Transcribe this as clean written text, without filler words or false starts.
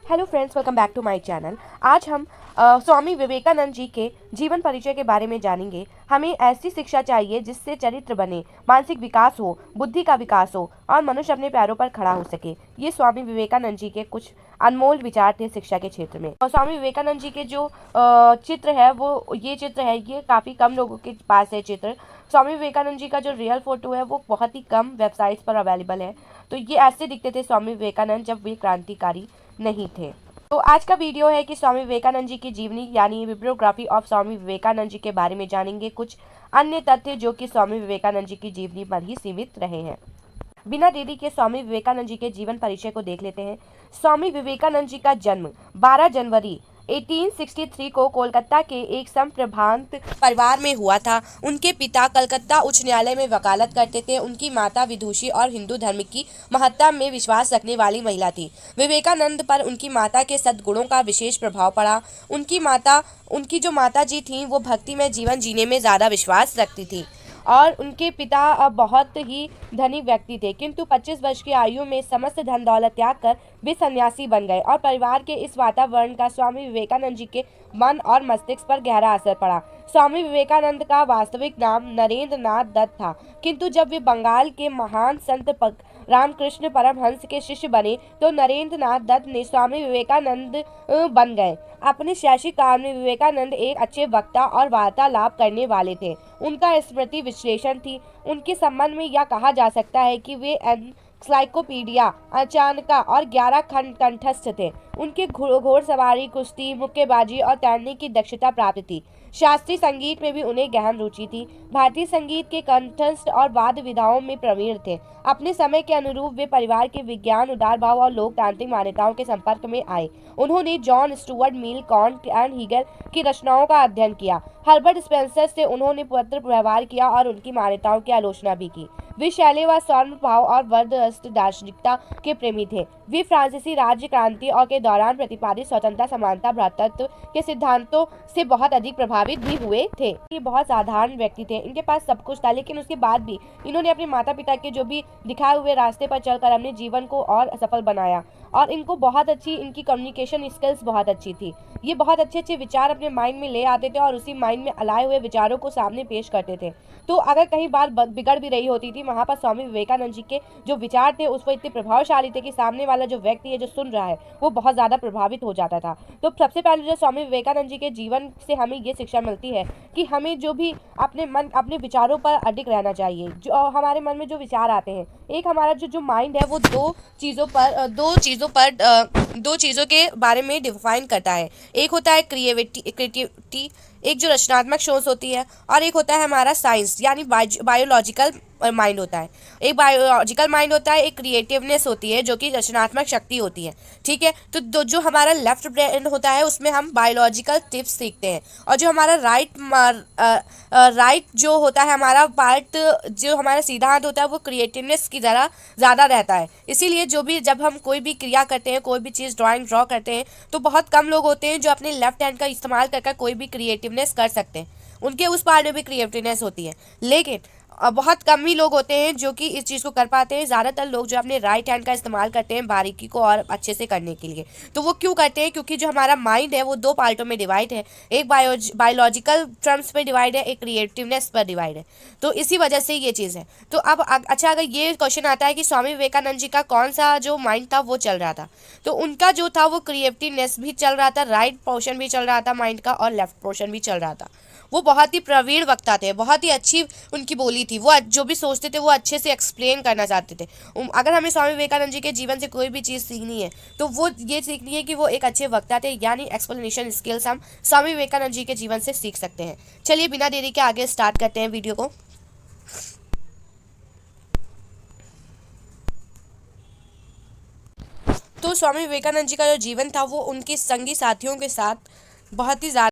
Hello friends, welcome back to my channel. आज हम स्वामी विवेकानंद जी के जीवन परिचय के बारे में जानेंगे। हमें ऐसी शिक्षा चाहिए जिससे चरित्र बने, मानसिक विकास हो, बुद्धि का विकास हो और मनुष्य अपने पैरों पर खड़ा हो सके। ये स्वामी विवेकानंद जी के कुछ अनमोल विचार थे शिक्षा के क्षेत्र में। और स्वामी विवेकानंद जी के जो चित्र है वो ये चित्र है, ये काफ़ी कम लोगों के पास है चित्र। स्वामी विवेकानंद जी का जो रियल फोटो है वो बहुत ही कम वेबसाइट्स पर अवेलेबल है। तो ये ऐसे दिखते थे स्वामी विवेकानंद जब वे क्रांतिकारी नहीं थे। तो आज का वीडियो है कि स्वामी विवेकानंद जी की जीवनी यानी बिब्लियोग्राफी ऑफ स्वामी विवेकानंद जी के बारे में जानेंगे कुछ अन्य तथ्य जो कि स्वामी विवेकानंद जी की जीवनी पर ही सीमित रहे हैं। बिना देरी के स्वामी विवेकानंद जी के जीवन परिचय को देख लेते हैं। स्वामी विवेकानंद जी का जन्म 12 जनवरी 1863 को कोलकाता के एक संप्रभ्रांत परिवार में हुआ था। उनके पिता कलकत्ता उच्च न्यायालय में वकालत करते थे। उनकी माता विदुषी और हिंदू धर्म की महत्ता में विश्वास रखने वाली महिला थी। विवेकानंद पर उनकी माता के सद्गुणों का विशेष प्रभाव पड़ा। उनकी जो माता जी थीं वो भक्ति में जीवन जीने में ज़्यादा विश्वास रखती थी और उनके पिता बहुत ही धनी व्यक्ति थे, किंतु 25 वर्ष की आयु में समस्त धन दौलत त्याग कर वे सन्यासी बन गए और परिवार के इस वातावरण का स्वामी विवेकानंद जी के मन और मस्तिष्क पर गहरा असर पड़ा। स्वामी विवेकानंद का वास्तविक नाम नरेंद्र नाथ दत्त था, किंतु जब वे बंगाल के महान संत रामकृष्ण परमहंस के शिष्य बने तो नरेंद्र नाथ दत्त ने स्वामी विवेकानंद बन गए। अपने शैक्षिक काल में विवेकानंद एक अच्छे वक्ता और वार्तालाप करने वाले थे। उनका स्मृति विश्लेषण थी। उनके संबंध में यह कहा जा सकता है कि वे एनसाइक्लोपीडिया अचानका और 11 खंड कंठस्थ थे। उनके घोड़सवारी, कुश्ती, मुक्केबाजी और तैरने की दक्षता प्राप्त थी। शास्त्रीय संगीत में भी उन्हें गहन रुचि थी। भारतीय संगीत के कंठस्थ और वाद्य विधाओं में प्रवीण थे। अपने समय के अनुरूप वे परिवार के विज्ञान, उदार भाव और लोकतांत्रिक मान्यताओं के संपर्क में आए। उन्होंने John Stuart Mill, Comte and Hegel की रचनाओं का अध्ययन किया। हर्बर्ट स्पेंसर से उन्होंने पत्र व्यवहार किया और उनकी मान्यताओं की आलोचना भी की। वे शैली व सौम्य भाव और वर्धस्त दार्शनिकता के प्रेमी थे। वे फ्रांसीसी राज्य क्रांति और के दौरान प्रतिपादित स्वतंत्रता, समानता, भ्रातृत्व के सिद्धांतों से बहुत अधिक प्रभावित भी हुए थे। ये बहुत साधारण व्यक्ति थे, इनके पास सब कुछ था, लेकिन उसके बाद भी इन्होंने अपने माता पिता के जो भी दिखाए हुए रास्ते पर चलकर अपने जीवन को और सफल बनाया और इनको बहुत अच्छी इनकी कम्युनिकेशन स्किल्स बहुत अच्छी थी। ये बहुत अच्छे अच्छे विचार अपने माइंड में ले आते थे और उसी माइंड में अलाए हुए विचारों को सामने पेश करते थे। तो अगर कहीं बात बिगड़ भी रही होती थी, वहाँ पर स्वामी विवेकानंद जी के जो विचार थे उस पर इतने प्रभावशाली थे कि सामने वाला जो व्यक्ति है जो सुन रहा है वो बहुत ज़्यादा प्रभावित हो जाता था। तो सबसे पहले जो स्वामी विवेकानंद जी के जीवन से हमें ये शिक्षा मिलती है कि हमें जो भी अपने विचारों पर अडिग रहना चाहिए। जो हमारे मन में जो विचार आते हैं, एक हमारा जो माइंड है वो दो चीज़ों के बारे में डिफाइन करता है। एक होता है क्रिएटिविटी, एक जो रचनात्मक सोच होती है, और एक होता है हमारा साइंस यानी बायोलॉजिकल माइंड होता है। एक बायोलॉजिकल माइंड होता है, एक क्रिएटिवनेस होती है जो कि रचनात्मक शक्ति होती है। ठीक है, तो जो हमारा लेफ्ट ब्रेन होता है उसमें हम बायोलॉजिकल टिप्स सीखते हैं, और जो हमारा राइट जो होता है हमारा पार्ट, जो हमारा सीधा हाथ होता है वो क्रिएटिवनेस की ज़रा ज़्यादा रहता है। इसीलिए जब हम कोई भी क्रिया करते हैं, कोई भी चीज़ ड्राइंग करते हैं, तो बहुत कम लोग होते हैं जो अपने लेफ्ट हैंड का इस्तेमाल करके कोई भी क्रिएटिवनेस कर सकते हैं। उनके उस पार्ट में भी क्रिएटिवनेस होती है, लेकिन बहुत कम ही लोग होते हैं जो कि इस चीज़ को कर पाते हैं। ज़्यादातर लोग जो अपने राइट हैंड का इस्तेमाल करते हैं बारीकी को और अच्छे से करने के लिए। तो वो क्यों करते हैं? क्योंकि जो हमारा माइंड है वो दो पार्टों में डिवाइड है, एक बायोलॉजिकल टर्म्स पे डिवाइड है, एक क्रिएटिवनेस पर डिवाइड है। तो इसी वजह से ये चीज़ है। तो अब अच्छा, अगर ये क्वेश्चन आता है कि स्वामी विवेकानंद जी का कौन सा जो माइंड था वो चल रहा था, तो उनका जो था वो क्रिएटिवनेस भी चल रहा था, राइट पोर्शन भी चल रहा था माइंड का, और लेफ्ट पोर्शन भी चल रहा था। वो बहुत ही प्रवीण वक्ता थे, बहुत ही अच्छी उनकी बोली थी। वो जो भी सोचते थे वो अच्छे से एक्सप्लेन करना चाहते थे। अगर हमें स्वामी विवेकानंद जी के जीवन से कोई भी चीज़ सीखनी है तो वो ये सीखनी है कि वो एक अच्छे वक्ता थे, यानी एक्सप्लेनेशन स्किल्स हम स्वामी विवेकानंद जी के जीवन से सीख सकते हैं। चलिए बिना देरी के आगे स्टार्ट करते हैं वीडियो को। तो स्वामी विवेकानंद जी का जो जीवन था वो उनके संगी साथियों के साथ बहुत ही ज़्यादा